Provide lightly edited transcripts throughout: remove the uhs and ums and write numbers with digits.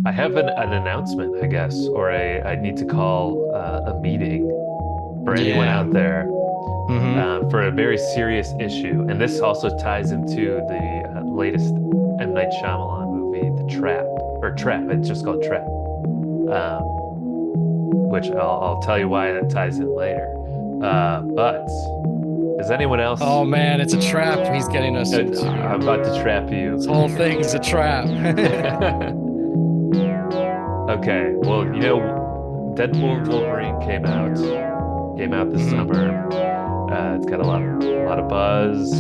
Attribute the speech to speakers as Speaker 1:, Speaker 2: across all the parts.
Speaker 1: I have an announcement, I guess, or I need to call a meeting for anyone
Speaker 2: Yeah.
Speaker 1: out there
Speaker 2: hmm
Speaker 1: for a very serious issue. And this also ties into the latest M. Night Shyamalan movie, The Trap, or Trap. It's just called Trap, um, which I'll tell you why that ties in later. But does anyone else?
Speaker 2: Oh man, it's a trap he's getting us
Speaker 1: I'm
Speaker 2: into.
Speaker 1: about to trap you.
Speaker 2: This whole thing's a trap.
Speaker 1: Okay, well, Deadpool and Wolverine came out this
Speaker 2: hmm
Speaker 1: summer. It's got a lot of buzz.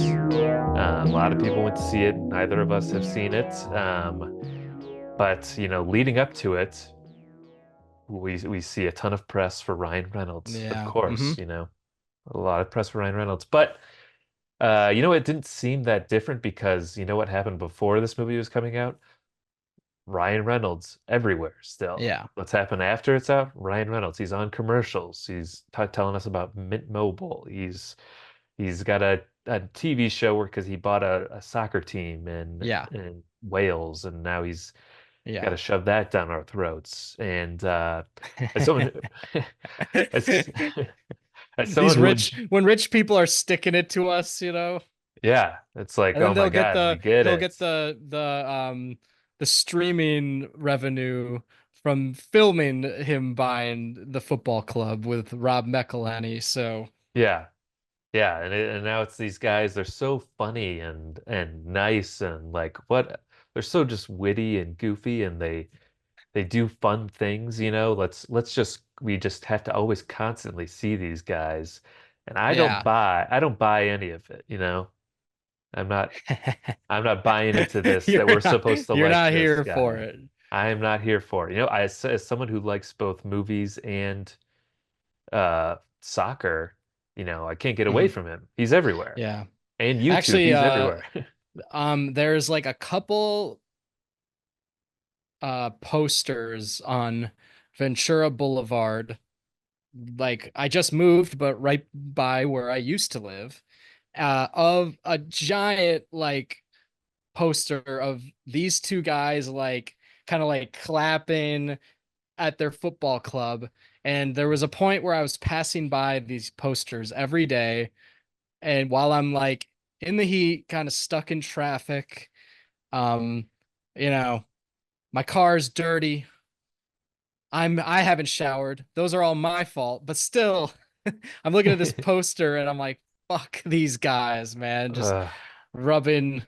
Speaker 1: A lot of people went to see it. Neither of us have seen it. But leading up to it, we see a ton of press for Ryan Reynolds, of
Speaker 2: Yeah.
Speaker 1: course. A lot of press for Ryan Reynolds. But it didn't seem that different because you know what happened before this movie was coming out? Ryan Reynolds everywhere still.
Speaker 2: Yeah.
Speaker 1: What's happened after it's out? Ryan Reynolds. He's on commercials. He's t telling us about Mint Mobile. He's got a TV show where because he bought a soccer team
Speaker 2: Yeah.
Speaker 1: in Wales, and now he's got
Speaker 2: Yeah.
Speaker 1: to shove that down our throats. And as someone as as someone
Speaker 2: These
Speaker 1: who
Speaker 2: when rich people are sticking it to us.
Speaker 1: yeah, it's like,
Speaker 2: And then
Speaker 1: oh my God, we get
Speaker 2: he'll
Speaker 1: it.
Speaker 2: get the streaming revenue from filming him buying the football club with Rob McElhenney. So
Speaker 1: Yeah. Yeah, and now it's these guys, they're so funny and nice and like what they're so just witty and goofy and they do fun things, Let's just we just have to always constantly see these guys. And
Speaker 2: yeah.
Speaker 1: I don't buy any of it. I'm not I'm not buying into this
Speaker 2: You're
Speaker 1: that we're
Speaker 2: not
Speaker 1: supposed to
Speaker 2: you're
Speaker 1: like
Speaker 2: not
Speaker 1: this
Speaker 2: here for
Speaker 1: guy.
Speaker 2: it.
Speaker 1: I am not here for it. As someone who likes both movies and soccer, I can't get away
Speaker 2: Mhm.
Speaker 1: from him. He's everywhere.
Speaker 2: Yeah.
Speaker 1: And YouTube,
Speaker 2: Actually,
Speaker 1: he's everywhere.
Speaker 2: there's like a couple posters on Ventura Boulevard. Like I just moved, but right by where I used to live, of a giant like poster of these two guys like kind of like clapping at their football club. And there was a point where I was passing by these posters every day, and while I'm like in the heat, kind of stuck in traffic, um, you know, my car's dirty. I haven't showered. Those are all my fault, but still, I'm looking at this poster and I'm like, fuck these guys, man. Just
Speaker 1: Uh,
Speaker 2: rubbing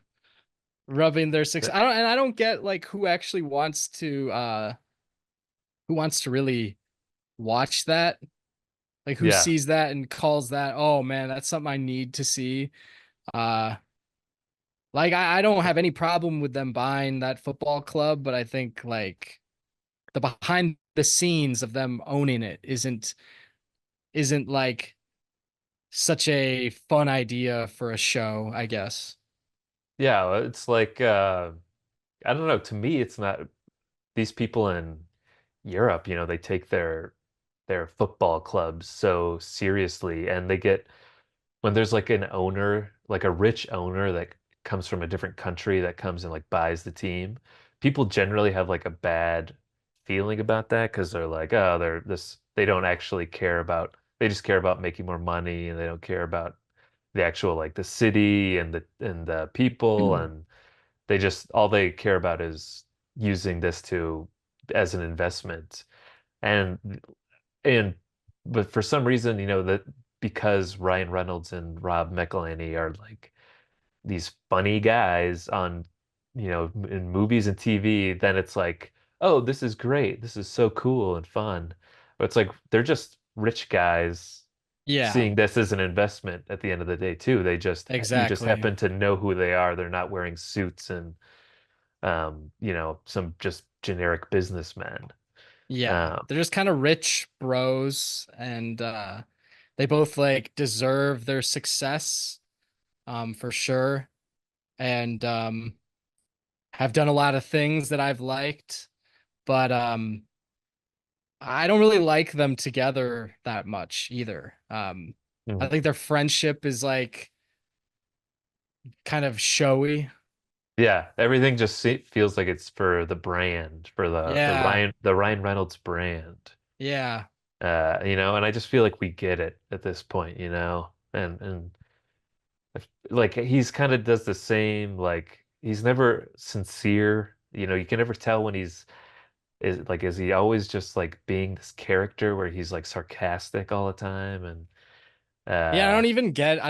Speaker 2: their six. I don't get like who wants to really watch that. Like who
Speaker 1: yeah,
Speaker 2: sees that and calls that, oh man, that's something I need to see. Uh like I don't have any problem with them buying that football club, but I think like the behind the scenes of them owning it isn't like such a fun idea for a show, I guess.
Speaker 1: yeah. It's like I don't know. To me, it's not these people in Europe, they take their football clubs so seriously and they get when there's like an owner, like a rich owner that comes from a different country that comes and like buys the team, people generally have like a bad feeling about that because they're like, oh, they don't actually care about, they just care about making more money and they don't care about the actual like the city and the people and they just all they care about is using this to as an investment. And and but for some reason, that because Ryan Reynolds and Rob McElhenney are like these funny guys on, in movies and TV, then it's like, oh, this is great. This is so cool and fun. But it's like they're just rich guys
Speaker 2: Yeah,
Speaker 1: seeing this as an investment at the end of the day too. You just
Speaker 2: exactly.
Speaker 1: happen to know who they are. They're not wearing suits and some just generic businessmen.
Speaker 2: Yeah.
Speaker 1: Um,
Speaker 2: They're just kind of rich bros and they both like deserve their success for sure and have done a lot of things that I've liked, but I don't really like them together that much either. I
Speaker 1: mhm.
Speaker 2: think their friendship is like kind of showy.
Speaker 1: Yeah, everything just feels like it's for the brand, for
Speaker 2: Yeah,
Speaker 1: The Ryan Reynolds brand.
Speaker 2: yeah.
Speaker 1: And I just feel like we get it at this point, and like he's kind of does the same, like he's never sincere, you can never tell when is he always just like being this character where he's like sarcastic all the time and
Speaker 2: Yeah,
Speaker 1: uh
Speaker 2: I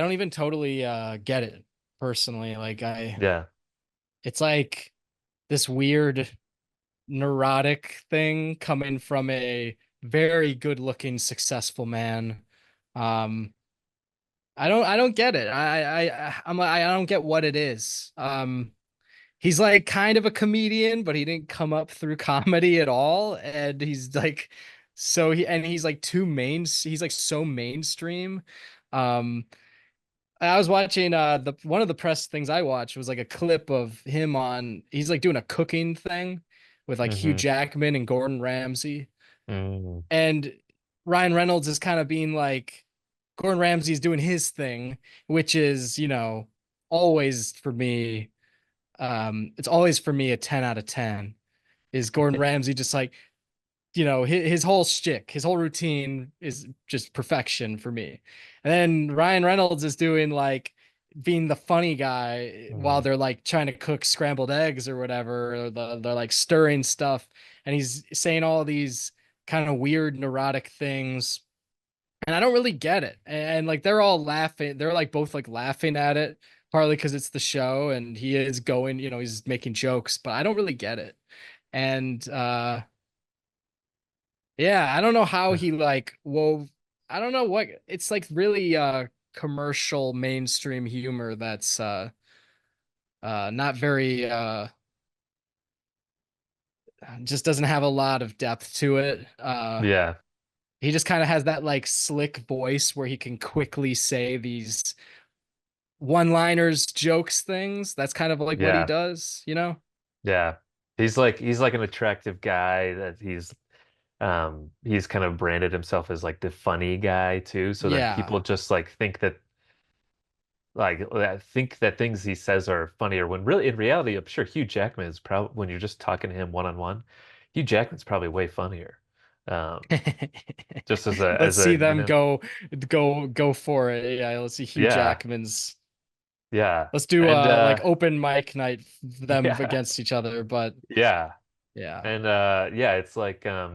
Speaker 2: don't even totally get it personally.
Speaker 1: yeah.
Speaker 2: It's like this weird neurotic thing coming from a very good looking successful man. Um I don't get it. I'm like I don't get what it is. He's like kind of a comedian, but he didn't come up through comedy at all. And he's like he's like so mainstream. Um I was watching the one of the press things I watched was like a clip of him on he's like doing a cooking thing with like Hugh
Speaker 1: Hmm.
Speaker 2: Jackman and Gordon Ramsay.
Speaker 1: Mm.
Speaker 2: And Ryan Reynolds is kind of being like Gordon Ramsay's doing his thing, which is, always for me, it's always for me a 10 out of 10. Is Gordon Ramsay just like, his whole shtick, his whole routine is just perfection for me. And then Ryan Reynolds is doing like being the funny guy while
Speaker 1: Mm.
Speaker 2: they're like trying to cook scrambled eggs or whatever, or they're like stirring stuff, and he's saying all these kind of weird neurotic things. And I don't really get it. And like they're all laughing, they're like both like laughing at it, partly because it's the show and he is going, he's making jokes, but I don't really get it. And yeah, I don't know how he like wove. I don't know what it's like really commercial mainstream humor that's not very just doesn't have a lot of depth to it.
Speaker 1: Yeah.
Speaker 2: He just kind of has that like slick voice where he can quickly say these one-liners, jokes, things. That's kind of like what he
Speaker 1: Yeah.
Speaker 2: does, you know?
Speaker 1: Yeah. He's like an attractive guy that he's kind of branded himself as like the funny guy too. So then
Speaker 2: Yeah.
Speaker 1: people just like think that things he says are funnier when really in reality, I'm sure Hugh Jackman is probably when you're just talking to him one on one, Hugh Jackman's probably way funnier. Um, just
Speaker 2: Let's
Speaker 1: as
Speaker 2: see
Speaker 1: a,
Speaker 2: them go for it. Yeah, let's see Hugh
Speaker 1: yeah,
Speaker 2: Jackman's.
Speaker 1: yeah.
Speaker 2: Let's do
Speaker 1: And
Speaker 2: like open mic night them
Speaker 1: yeah,
Speaker 2: against each other, but
Speaker 1: yeah.
Speaker 2: yeah.
Speaker 1: And yeah, it's like yeah,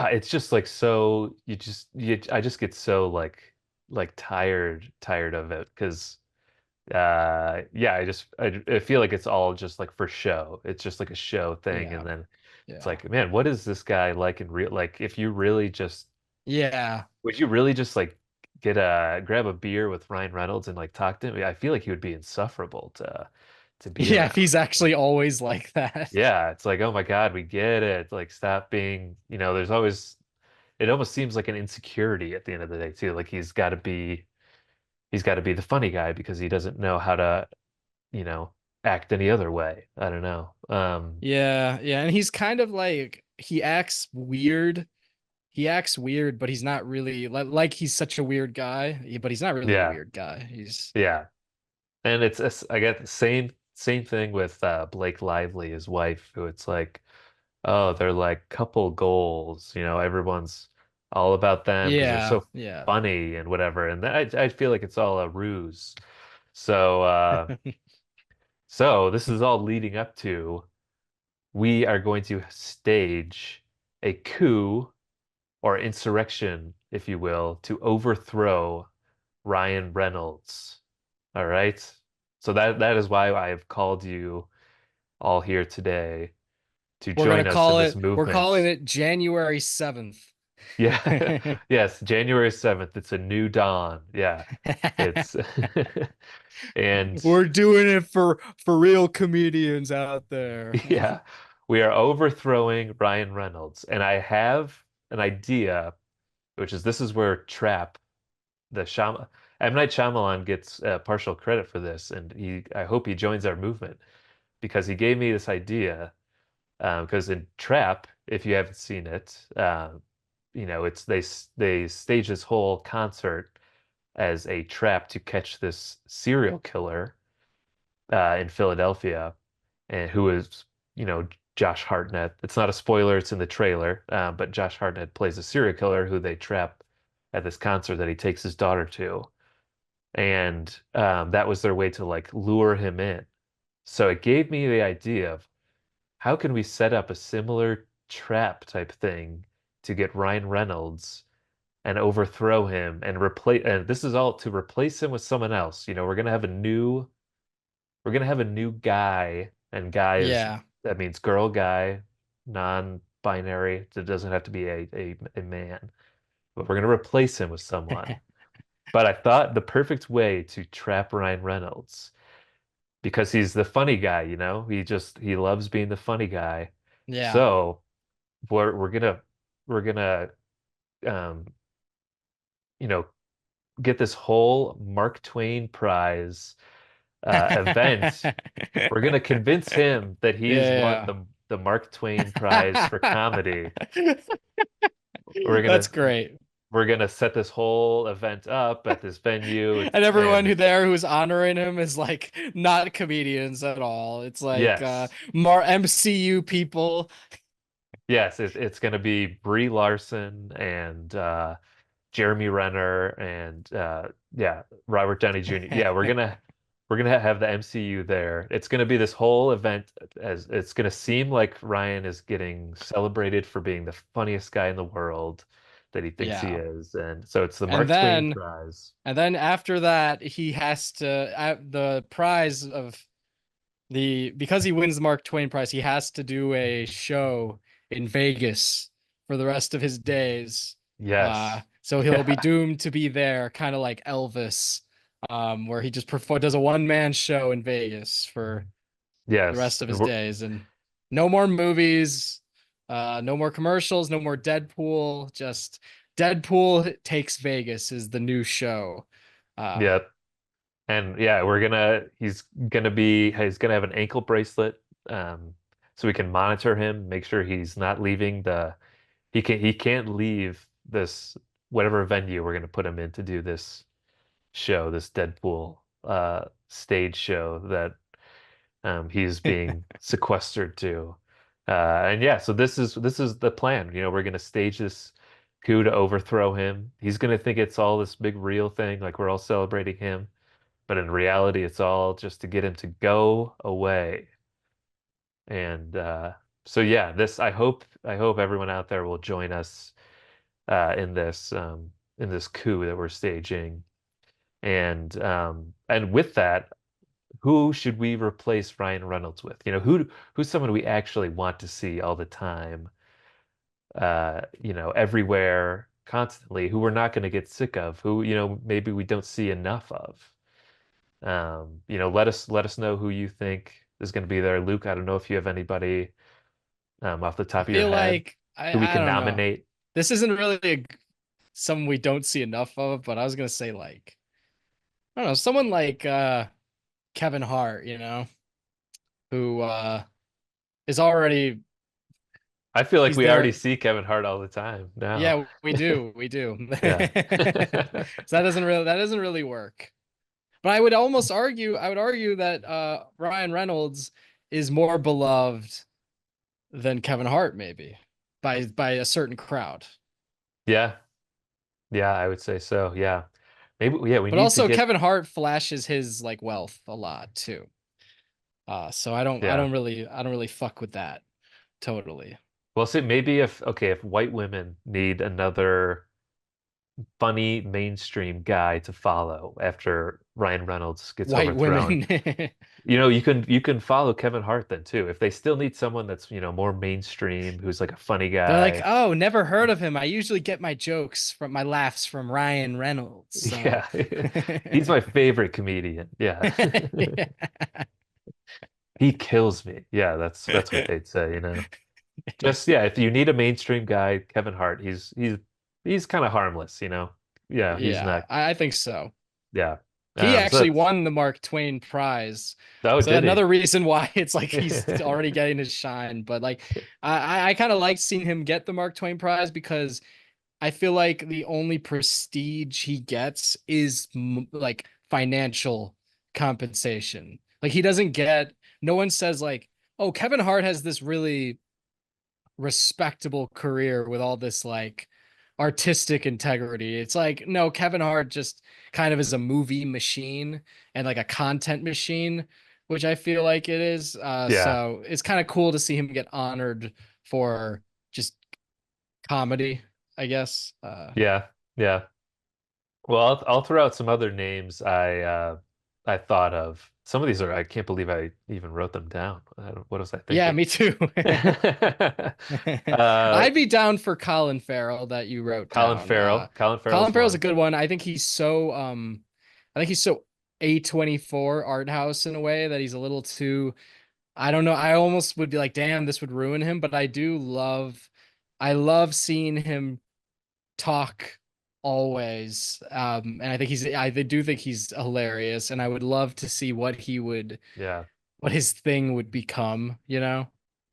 Speaker 1: it's just like so I just get so like tired of it because yeah, I feel like it's all just like for show. It's just like a show thing,
Speaker 2: Yeah.
Speaker 1: and then it's
Speaker 2: Yeah.
Speaker 1: like, man, what is this guy like in real, like if you really just
Speaker 2: Yeah.
Speaker 1: would you really just like grab a beer with Ryan Reynolds and like talk to him? I feel like he would be insufferable to be
Speaker 2: Yeah, if
Speaker 1: around.
Speaker 2: he's actually always like that.
Speaker 1: Yeah, it's like, oh my God, we get it. Like, stop being, there's always, it almost seems like an insecurity at the end of the day too. Like he's got to be the funny guy because he doesn't know how to, you know, act any other way. I don't know.
Speaker 2: Yeah, yeah, and he's kind of like he acts weird. He acts weird, but he's not really like he's such a weird guy, but he's not really a
Speaker 1: Yeah,
Speaker 2: weird guy. He's
Speaker 1: yeah, and I get the same thing with Blake Lively, his wife, who it's like, oh, they're like couple goals. Everyone's all about them because they're
Speaker 2: yeah,
Speaker 1: so
Speaker 2: yeah.
Speaker 1: funny and whatever. And I feel like it's all a ruse. So so this is all leading up to we are going to stage a coup or insurrection, if you will, to overthrow Ryan Reynolds. All right. So that is why I have called you all here today to join us in this
Speaker 2: We're calling
Speaker 1: movement.
Speaker 2: it January 7th.
Speaker 1: Yeah. Yes, January 7th. It's a new dawn. Yeah. It's and
Speaker 2: We're doing it for real comedians out there.
Speaker 1: yeah, we are overthrowing Ryan Reynolds. And I have an idea, which is this is where Trap, the Shyam M. Night Shyamalan gets partial credit for this, and I hope he joins our movement because he gave me this idea. Because in Trap, if you haven't seen it, it's they stage this whole concert as a trap to catch this serial killer, in Philadelphia, and who is, you know, Josh Hartnett. It's not a spoiler, it's in the trailer, but Josh Hartnett plays a serial killer who they trap at this concert that he takes his daughter to. And that was their way to like lure him in. So it gave me the idea of how can we set up a similar trap type thing to get Ryan Reynolds and overthrow him and replace, and this is all to replace him with someone else. You know, we're gonna have a new guy, and guy is
Speaker 2: Yeah.
Speaker 1: that means girl, guy, non-binary. It doesn't have to be a man, but we're gonna replace him with someone. But I thought the perfect way to trap Ryan Reynolds, because he's the funny guy, you know, he loves being the funny guy.
Speaker 2: Yeah.
Speaker 1: So we're gonna um, you know, get this whole Mark Twain prize event. We're gonna convince him that he's won
Speaker 2: Yeah.
Speaker 1: the Mark Twain prize for comedy. We're
Speaker 2: That's
Speaker 1: gonna
Speaker 2: great.
Speaker 1: we're gonna set this whole event up at this venue.
Speaker 2: And everyone
Speaker 1: And
Speaker 2: who there who's honoring him is like not comedians at all. It's like
Speaker 1: yes,
Speaker 2: more MCU people.
Speaker 1: yes, it's gonna be Brie Larson and Jeremy Renner and yeah, Robert Downey Jr. Yeah, we're gonna have the MCU there. It's gonna be this whole event, as it's gonna seem like Ryan is getting celebrated for being the funniest guy in the world that he thinks he
Speaker 2: Yeah.
Speaker 1: is, and so it's the
Speaker 2: And
Speaker 1: Mark Twain
Speaker 2: then
Speaker 1: prize.
Speaker 2: and then after that he has to the prize of the because he wins the Mark Twain prize, he has to do a show in Vegas for the rest of his days.
Speaker 1: Yes.
Speaker 2: So he'll be doomed to be there, kind of like Elvis, where he just does a one-man show in Vegas for the
Speaker 1: Yes.
Speaker 2: rest of
Speaker 1: And
Speaker 2: his days, and no more movies, no more commercials, no more Deadpool. Just Deadpool Takes Vegas is the new show. Uh,
Speaker 1: yeah. And yeah, he's gonna have an ankle bracelet, um, so we can monitor him, make sure he's not leaving he can't leave this whatever venue we're gonna put him in to do this show, this Deadpool stage show that he's being sequestered to. And yeah, so this is the plan. You know, we're gonna stage this coup to overthrow him. He's gonna think it's all this big real thing, like we're all celebrating him. But in reality, it's all just to get him to go away. And so yeah, this I hope everyone out there will join us in this coup that we're staging. And with that, who should we replace Ryan Reynolds with? You know, who's someone we actually want to see all the time, you know, everywhere, constantly, who we're not going to get sick of, who, you know, maybe we don't see enough of. You know, let us know who you think is going to be there. Luke, I don't know if you have anybody off the
Speaker 2: I
Speaker 1: top of your
Speaker 2: feel
Speaker 1: head
Speaker 2: like
Speaker 1: who we
Speaker 2: I
Speaker 1: can
Speaker 2: don't know.
Speaker 1: nominate.
Speaker 2: This isn't really something we don't see enough of, but I was gonna say like I don't know, someone like Kevin Hart, who is already
Speaker 1: I feel like
Speaker 2: he's
Speaker 1: we already
Speaker 2: there.
Speaker 1: see Kevin Hart all the time now.
Speaker 2: Yeah, we do. We do.
Speaker 1: Yeah.
Speaker 2: So that doesn't really work. But I would argue that Ryan Reynolds is more beloved than Kevin Hart, maybe by a certain crowd.
Speaker 1: Yeah. Yeah, I would say so. Yeah. Maybe yeah, we
Speaker 2: But
Speaker 1: need to
Speaker 2: also
Speaker 1: get
Speaker 2: Kevin Hart flashes his like wealth a lot too. So
Speaker 1: yeah.
Speaker 2: I don't really fuck with that totally.
Speaker 1: Well, see, maybe if white women need another funny mainstream guy to follow after Ryan Reynolds gets
Speaker 2: White
Speaker 1: overthrown.
Speaker 2: women.
Speaker 1: You know, you can follow Kevin Hart then too. If they still need someone that's, you know, more mainstream, who's like a funny
Speaker 2: They're like,
Speaker 1: guy.
Speaker 2: "Oh, never heard of him. I usually get my laughs from Ryan Reynolds." So
Speaker 1: Yeah. He's my favorite comedian. Yeah. He kills me. Yeah, that's what they'd say, you know. Just yeah, if you need a mainstream guy, Kevin Hart, he's kind of harmless, you know. Yeah, he's
Speaker 2: Yeah,
Speaker 1: not.
Speaker 2: I think so.
Speaker 1: Yeah.
Speaker 2: He
Speaker 1: So
Speaker 2: actually
Speaker 1: that's
Speaker 2: won the Mark Twain prize.
Speaker 1: oh,
Speaker 2: So
Speaker 1: did he?
Speaker 2: another reason why it's like he's already getting his shine. But like I kind of like seeing him get the Mark Twain prize because I feel like the only prestige he gets is like financial compensation. Like he doesn't get, no one says like, oh, Kevin Hart has this really respectable career with all this like artistic integrity. It's like, no, Kevin Hart just kind of is a movie machine and like a content machine, which I feel like it is.
Speaker 1: Yeah.
Speaker 2: So it's kind of cool to see him get honored for just comedy, I guess.
Speaker 1: Yeah. Yeah. Well, I'll throw out some other names I thought of. Some of these are I can't believe I even wrote them down. What was I
Speaker 2: Yeah,
Speaker 1: thinking?
Speaker 2: me too.
Speaker 1: uh
Speaker 2: I'd be down for Colin Farrell that you wrote
Speaker 1: Colin
Speaker 2: down.
Speaker 1: Farrell. Colin
Speaker 2: Colin
Speaker 1: Farrell's
Speaker 2: Farrell's a
Speaker 1: one.
Speaker 2: good one. I think he's so A24 art house in a way that he's a little too, I don't know. I almost would be like, damn, this would ruin him, but I love seeing him talk always. And I do think he's hilarious, and I would love to see
Speaker 1: Yeah.
Speaker 2: what his thing would become, you know?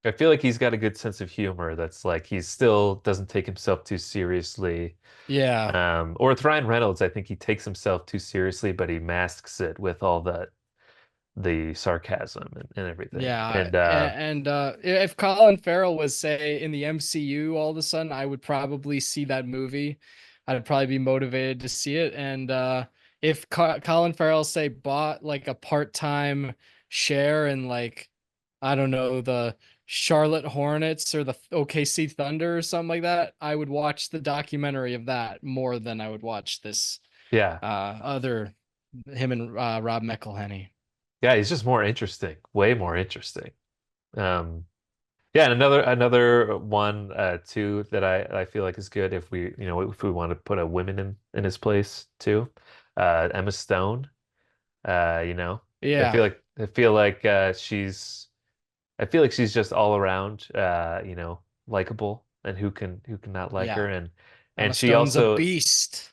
Speaker 1: I feel like he's got a good sense of humor that's like he still doesn't take himself too seriously.
Speaker 2: Yeah.
Speaker 1: Or with Ryan Reynolds, I think he takes himself too seriously, but he masks it with all the sarcasm and everything.
Speaker 2: Yeah,
Speaker 1: And
Speaker 2: if Colin Farrell was, say, in the MCU all of a sudden, I would probably see that movie. I'd probably be motivated to see it. And if Colin Farrell, say, bought like a part-time share in like, I don't know, the Charlotte Hornets or the OKC Thunder or something like that, I would watch the documentary of that more than I would watch this
Speaker 1: yeah,
Speaker 2: other him and Rob McElhenney.
Speaker 1: yeah, he's just more interesting, way more interesting. Um, yeah, and another one too that I feel like is good if we want to put a woman in his place too. Emma Stone. You know,
Speaker 2: Yeah.
Speaker 1: I feel like I feel like she's just all around likable, and who can not like her,
Speaker 2: Yeah.
Speaker 1: and
Speaker 2: Emma
Speaker 1: she
Speaker 2: Stone's a
Speaker 1: also
Speaker 2: beast.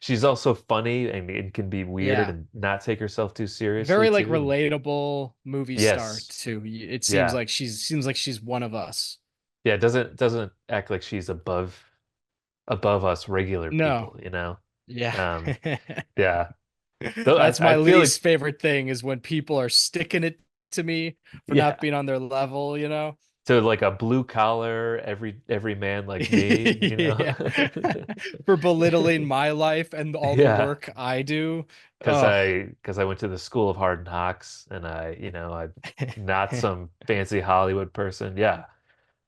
Speaker 1: she's also funny and can be weird
Speaker 2: Yeah.
Speaker 1: and not take herself too seriously
Speaker 2: Very like
Speaker 1: too. And
Speaker 2: relatable movie star
Speaker 1: yes,
Speaker 2: too. It
Speaker 1: yeah,
Speaker 2: seems like she's one of us.
Speaker 1: yeah, doesn't act like she's above us regular
Speaker 2: No.
Speaker 1: people, you know.
Speaker 2: Yeah.
Speaker 1: Um, yeah, though
Speaker 2: That's
Speaker 1: I
Speaker 2: my
Speaker 1: feel like
Speaker 2: least favorite thing is when people are sticking it to me for not
Speaker 1: yeah,
Speaker 2: being on their level, you know?
Speaker 1: so like a blue collar every man like me, you know.
Speaker 2: Yeah. For belittling my life and all the
Speaker 1: Yeah.
Speaker 2: work I do.
Speaker 1: Because
Speaker 2: Oh.
Speaker 1: I went to the school of hard knocks and I'm not some fancy Hollywood person. Yeah.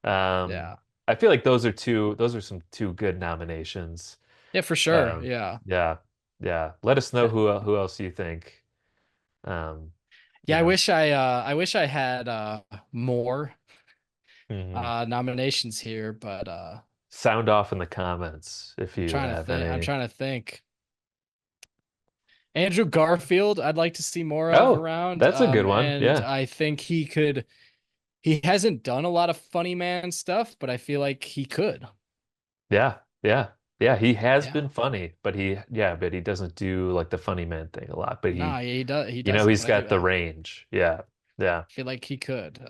Speaker 1: Um,
Speaker 2: Yeah.
Speaker 1: I feel like those are some two good nominations.
Speaker 2: Yeah, for sure. Yeah.
Speaker 1: Yeah. Yeah. Let us know who else you think. Um, you
Speaker 2: Yeah,
Speaker 1: know.
Speaker 2: I wish I had more
Speaker 1: Mhm.
Speaker 2: nominations here, but
Speaker 1: Sound off in the comments if you have
Speaker 2: I'm
Speaker 1: any.
Speaker 2: trying to think. Andrew Garfield, I'd like to see more of
Speaker 1: Oh,
Speaker 2: around.
Speaker 1: that's a good one.
Speaker 2: And
Speaker 1: Yeah.
Speaker 2: I think he hasn't done a lot of funny man stuff, but I feel like he could.
Speaker 1: Yeah. Yeah. Yeah, he has
Speaker 2: Yeah.
Speaker 1: been funny, but he doesn't do like the funny man thing a lot, but
Speaker 2: No, he
Speaker 1: you know,
Speaker 2: doesn't,
Speaker 1: he's
Speaker 2: but
Speaker 1: got the range. Yeah. Yeah.
Speaker 2: I feel like he could.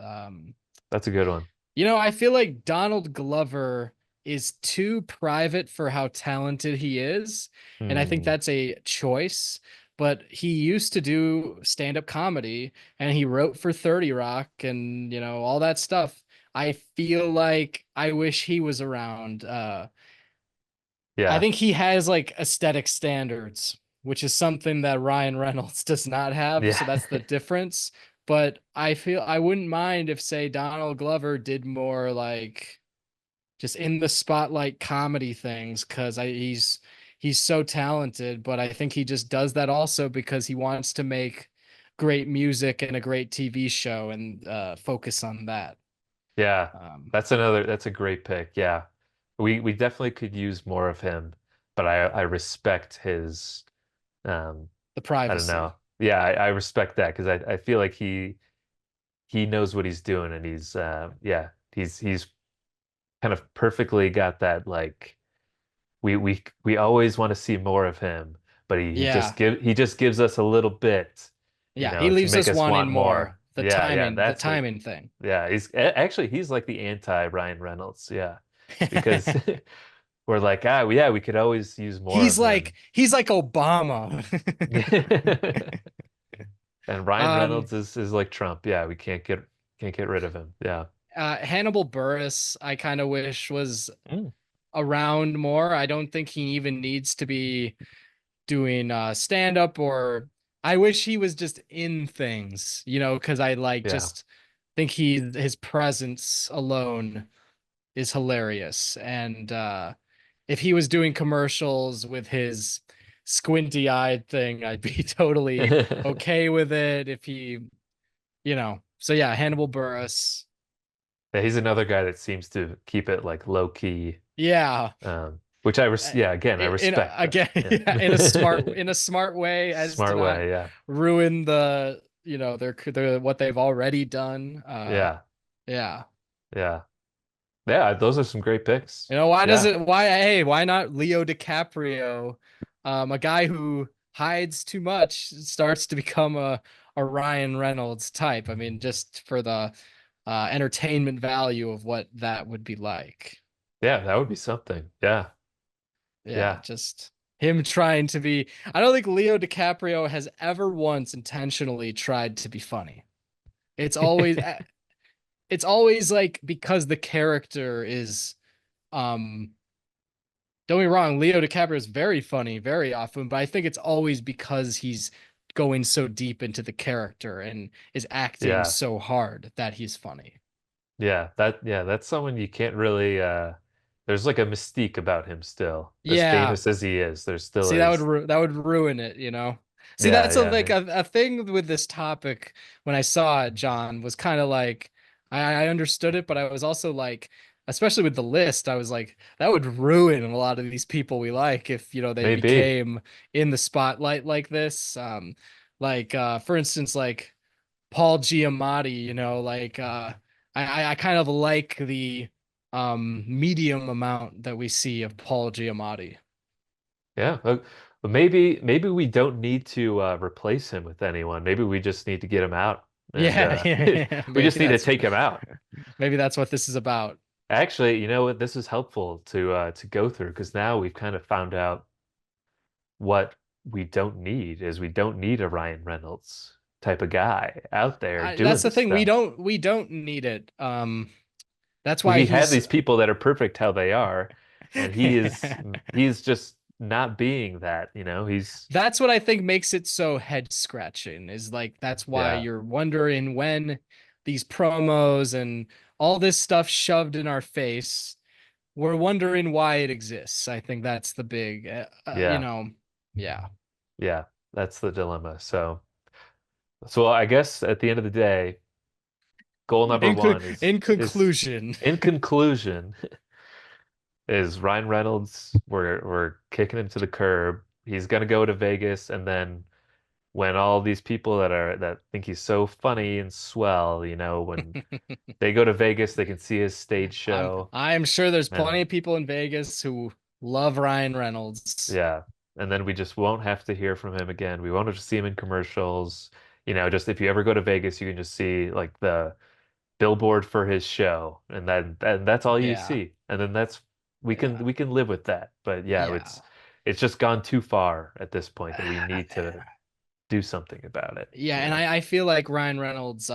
Speaker 1: That's a good one.
Speaker 2: You know, I feel like Donald Glover is too private for how talented he is. And I think
Speaker 1: Hmm.
Speaker 2: that's a choice. But he used to do stand-up comedy and he wrote for 30 Rock and, you know, all that stuff. I feel like I wish he was around. I
Speaker 1: Yeah.
Speaker 2: think he has like aesthetic standards, which is something that Ryan Reynolds does not have.
Speaker 1: Yeah.
Speaker 2: So that's the difference. But I feel I wouldn't mind if, say, Donald Glover did more like just in the spotlight comedy things because he's so talented. But I think he just does that also because he wants to make great music and a great TV show and focus on that.
Speaker 1: Yeah.
Speaker 2: Um,
Speaker 1: That's a great pick. Yeah. We definitely could use more of him, but I respect his um
Speaker 2: the
Speaker 1: I don't
Speaker 2: privacy.
Speaker 1: know. Yeah, I respect that because I feel like he knows what he's doing and he's kind of perfectly got that like we always want to see more of him, but
Speaker 2: Yeah.
Speaker 1: he just gives us a little bit,
Speaker 2: Yeah, he
Speaker 1: to
Speaker 2: leaves
Speaker 1: make
Speaker 2: us
Speaker 1: us
Speaker 2: wanting
Speaker 1: want more.
Speaker 2: more. The
Speaker 1: That's it.
Speaker 2: timing thing.
Speaker 1: Yeah, actually he's like the anti Ryan Reynolds. Yeah, because we're like, yeah, we could always use more of him.
Speaker 2: He's like Obama.
Speaker 1: And Ryan
Speaker 2: Um,
Speaker 1: Reynolds is like Trump. Yeah, we can't get rid of him. Yeah.
Speaker 2: Hannibal Buress, I kind of wish was
Speaker 1: Mm.
Speaker 2: around more. I don't think he even needs to be doing stand up, or I wish he was just in things, because I like
Speaker 1: Yeah.
Speaker 2: just think his presence alone is hilarious. And if he was doing commercials with his squinty eyed thing, I'd be totally okay with it. If he, so yeah, Hannibal Buress.
Speaker 1: Yeah, he's another guy that seems to keep it like low key,
Speaker 2: Yeah.
Speaker 1: which yeah, again, I respect that.
Speaker 2: Again,
Speaker 1: Yeah.
Speaker 2: yeah, in a smart way, as to
Speaker 1: Smart
Speaker 2: not
Speaker 1: way. Yeah.
Speaker 2: ruin their what they've already done.
Speaker 1: Yeah.
Speaker 2: Yeah.
Speaker 1: Yeah. Yeah. Those are some great picks.
Speaker 2: Why does
Speaker 1: Yeah.
Speaker 2: it why hey, why not Leo DiCaprio? A guy who hides too much starts to become a Ryan Reynolds type. I mean, just for the entertainment value of what that would be like.
Speaker 1: Yeah. That would be something. Yeah.
Speaker 2: Yeah,
Speaker 1: Yeah.
Speaker 2: just him trying to be. I don't think Leo DiCaprio has ever once intentionally tried to be funny. It's always it's always like because the character is um don't get me wrong, Leo DiCaprio is very funny very often, but I think it's always because he's going so deep into the character and is acting
Speaker 1: Yeah.
Speaker 2: so hard that he's funny.
Speaker 1: Yeah, that's someone you can't really there's like a mystique about him still. As
Speaker 2: Yeah,
Speaker 1: famous as he is, there still
Speaker 2: see,
Speaker 1: is.
Speaker 2: that would ruin it. See,
Speaker 1: Yeah,
Speaker 2: that's a
Speaker 1: yeah,
Speaker 2: like
Speaker 1: man.
Speaker 2: a thing with this topic when I saw it, John, was kind of like I understood it, but I was also like, especially with the list, I was like, that would ruin a lot of these people we like if, they
Speaker 1: Maybe.
Speaker 2: became in the spotlight like this. Like for instance, like Paul Giamatti, like I kind of like the medium amount that we see of Paul Giamatti.
Speaker 1: Yeah. But maybe we don't need to replace him with anyone. Maybe we just need to get him out and
Speaker 2: Yeah, yeah,
Speaker 1: we
Speaker 2: maybe
Speaker 1: just need to
Speaker 2: that's
Speaker 1: take him out.
Speaker 2: maybe that's what this is about.
Speaker 1: Actually, you know what? This is helpful to go through because now we've kind of found out what we don't need is we don't need a Ryan Reynolds type of guy out there doing
Speaker 2: That's the
Speaker 1: this
Speaker 2: thing. We
Speaker 1: stuff.
Speaker 2: don't we don't need it. That's why
Speaker 1: We have
Speaker 2: he's
Speaker 1: these people that are perfect how they are, and he's just not being that, you know. He's
Speaker 2: that's what I think makes it so head scratching, is like that's why
Speaker 1: yeah,
Speaker 2: you're wondering when these promos and all this stuff shoved in our face, we're wondering why it exists. I think that's the big
Speaker 1: yeah,
Speaker 2: yeah.
Speaker 1: yeah. That's the dilemma. So I guess at the end of the day, goal number one
Speaker 2: In
Speaker 1: is
Speaker 2: conclusion,
Speaker 1: in conclusion is Ryan Reynolds. We're kicking him to the curb. He's gonna go to Vegas, and then when all these people that think he's so funny and swell, you know, when they go to Vegas, they can see his stage show,
Speaker 2: I'm sure there's
Speaker 1: and
Speaker 2: plenty of people in Vegas who love Ryan Reynolds.
Speaker 1: yeah, and then we just won't have to hear from him again. We won't have to see him in commercials. You know, just if you ever go to Vegas, you can just see like the billboard for his show, and then that's all you
Speaker 2: Yeah.
Speaker 1: see. And then that's
Speaker 2: Yeah.
Speaker 1: we can live with that. But yeah,
Speaker 2: Yeah.
Speaker 1: it's just gone too far at this point that we need to do something about it,
Speaker 2: Yeah,
Speaker 1: you
Speaker 2: and
Speaker 1: know?
Speaker 2: I feel like Ryan Reynolds,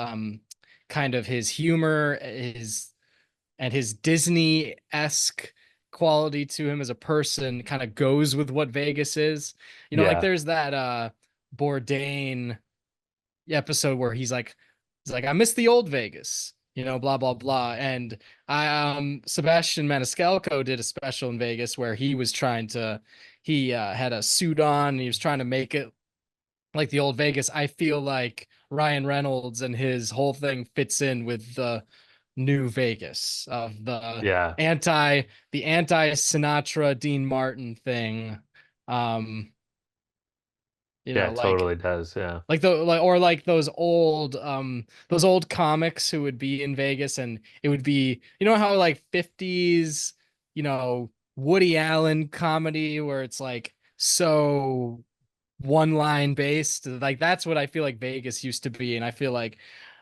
Speaker 2: kind of his humor, his Disney-esque quality to him as a person kind of goes with what Vegas is. Like
Speaker 1: Yeah,
Speaker 2: there's that Bourdain episode where he's like, I miss the old Vegas, blah blah blah. And Sebastian Maniscalco did a special in Vegas where he had a suit on and he was trying to make it like the old Vegas. I feel like Ryan Reynolds and his whole thing fits in with the new Vegas of
Speaker 1: yeah,
Speaker 2: the anti Sinatra Dean Martin thing. Um,
Speaker 1: yeah, it
Speaker 2: like
Speaker 1: totally does. Yeah,
Speaker 2: like those old comics who would be in Vegas, and it would be, how like 50s, Woody Allen comedy where it's like so one line based. Like that's what I feel like Vegas used to be. And I feel like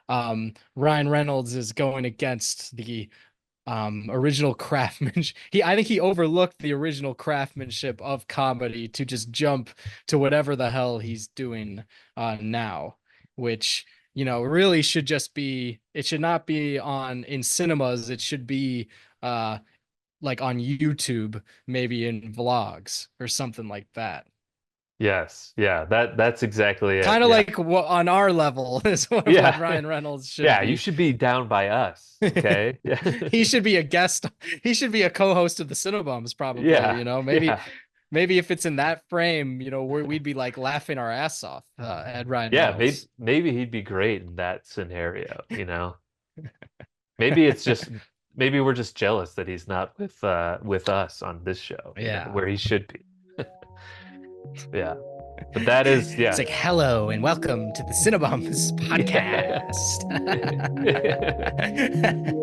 Speaker 2: Ryan Reynolds is going against the original craftsmanship. I think he overlooked the original craftsmanship of comedy to just jump to whatever the hell he's doing now. which, really should just be, it should not be on in cinemas. It should be like on YouTube, maybe in vlogs or something like that.
Speaker 1: Yes. Yeah. That's exactly it.
Speaker 2: Kind of
Speaker 1: Yeah.
Speaker 2: like what on our level is what
Speaker 1: Yeah.
Speaker 2: Ryan Reynolds should
Speaker 1: Yeah. You
Speaker 2: be.
Speaker 1: should be down by us. Okay. Yeah.
Speaker 2: He should be a guest. He should be a co-host of the Cinebums, probably.
Speaker 1: Yeah.
Speaker 2: Maybe
Speaker 1: Yeah.
Speaker 2: if it's in that frame, we'd be like laughing our ass off at Ryan
Speaker 1: Yeah. Maybe
Speaker 2: Reynolds.
Speaker 1: maybe he'd be great in that scenario, you know? Maybe it's just maybe we're just jealous that he's not with us on this show,
Speaker 2: Yeah.
Speaker 1: where he should be. Yeah. But that is,
Speaker 2: It's
Speaker 1: yeah.
Speaker 2: like, hello and welcome to the Cinebums
Speaker 1: Yeah.
Speaker 2: podcast.